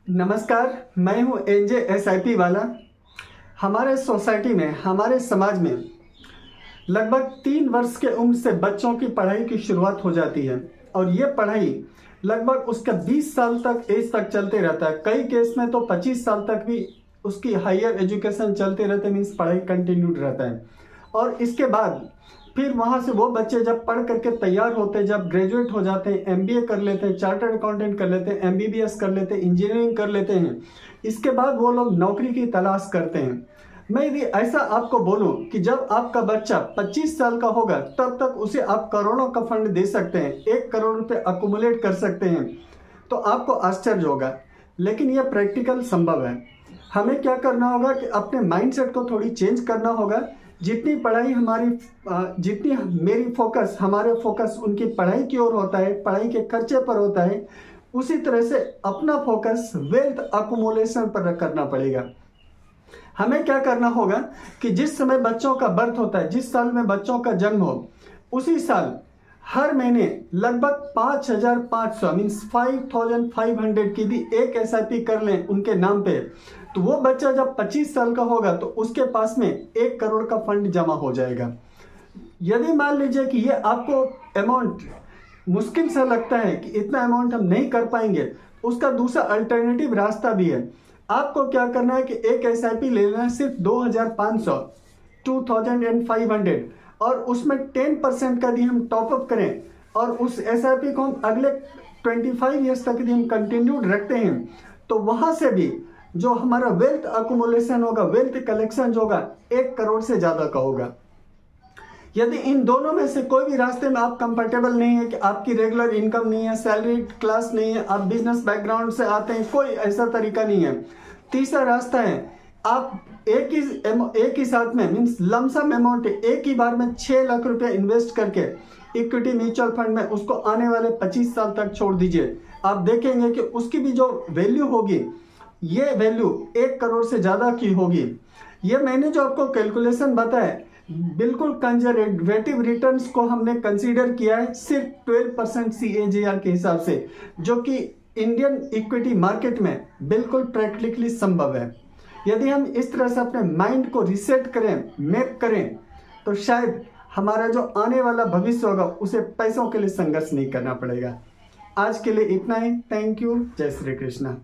नमस्कार, मैं हूं एनजे एसआईपी वाला। हमारे सोसाइटी में, हमारे समाज में लगभग 3 वर्ष के उम्र से बच्चों की पढ़ाई की शुरुआत हो जाती है और ये पढ़ाई लगभग उसका 20 साल तक एज तक चलते रहता है। कई केस में तो 25 साल तक भी उसकी हायर एजुकेशन चलते रहते, मीन्स पढ़ाई कंटिन्यूड रहता है। और इसके बाद फिर वहाँ से वो बच्चे जब पढ़ करके तैयार होते हैं, जब ग्रेजुएट हो जाते हैं, एमबीए कर लेते हैं, चार्टर्ड अकाउंटेंट कर लेते हैं, एमबीबीएस कर लेते हैं, इंजीनियरिंग कर लेते हैं, इसके बाद वो लोग नौकरी की तलाश करते हैं। मैं यदि ऐसा आपको बोलूं कि जब आपका बच्चा 25 साल का होगा तब तक उसे आप करोड़ों का फंड दे सकते हैं, 1 करोड़ रुपए अकुमुलेट कर सकते हैं, तो आपको आश्चर्य होगा। लेकिन यह प्रैक्टिकल संभव है। हमें क्या करना होगा कि अपने माइंडसेट को थोड़ी चेंज करना होगा। जितनी पढ़ाई जितनी मेरी फोकस, हमारे फोकस उनकी पढ़ाई की ओर होता है, पढ़ाई के खर्चे पर होता है, उसी तरह से अपना फोकस वेल्थ अकुमुलेशन पर करना पड़ेगा। हमें क्या करना होगा कि जिस समय बच्चों का बर्थ होता है, जिस साल में बच्चों का जन्म हो, उसी साल हर महीने लगभग 5,500 मीन्स 5,500 की भी एक एसआईपी कर लें उनके नाम पे, तो वो बच्चा जब 25 साल का होगा तो उसके पास में 1 करोड़ का फंड जमा हो जाएगा। यदि मान लीजिए कि ये आपको अमाउंट मुश्किल सा लगता है कि इतना अमाउंट हम नहीं कर पाएंगे, उसका दूसरा अल्टरनेटिव रास्ता भी है। आपको क्या करना है कि एक एसआईपी ले लेना है, सिर्फ 2,500 2,500, और उसमें 10% का यदि हम टॉपअप करें और उस एसआईपी को हम अगले 25 ईयर्स तक यदि हम कंटिन्यूड रखते हैं, तो वहां से भी जो हमारा वेल्थ अकुमुलेशन होगा, वेल्थ कलेक्शन जो होगा, 1 करोड़ से ज्यादा का होगा। यदि इन दोनों में से कोई भी रास्ते में आप कंफर्टेबल नहीं है, कि आपकी रेगुलर इनकम नहीं है, सैलरी क्लास नहीं है, आप बिजनेस बैकग्राउंड से आते हैं, कोई ऐसा तरीका नहीं है, तीसरा रास्ता है आप एक ही साथ में मीन्स लमसम अमाउंट एक ही बार में 6 लाख रुपए इन्वेस्ट करके इक्विटी म्यूचुअल फंड में उसको आने वाले 25 साल तक छोड़ दीजिए। आप देखेंगे कि उसकी भी जो वैल्यू होगी, ये वैल्यू 1 करोड़ से ज्यादा की होगी। ये मैंने जो आपको कैलकुलेशन बताया, बिल्कुल कंजर्वेटिव रिटर्न्स को हमने कंसीडर किया है, सिर्फ 12% CAGR के हिसाब से, जो कि इंडियन इक्विटी मार्केट में बिल्कुल प्रैक्टिकली संभव है। यदि हम इस तरह से अपने माइंड को रिसेट करें, मैप करें, तो शायद हमारा जो आने वाला भविष्य होगा उसे पैसों के लिए संघर्ष नहीं करना पड़ेगा। आज के लिए इतना ही। Thank you. जय श्री कृष्णा।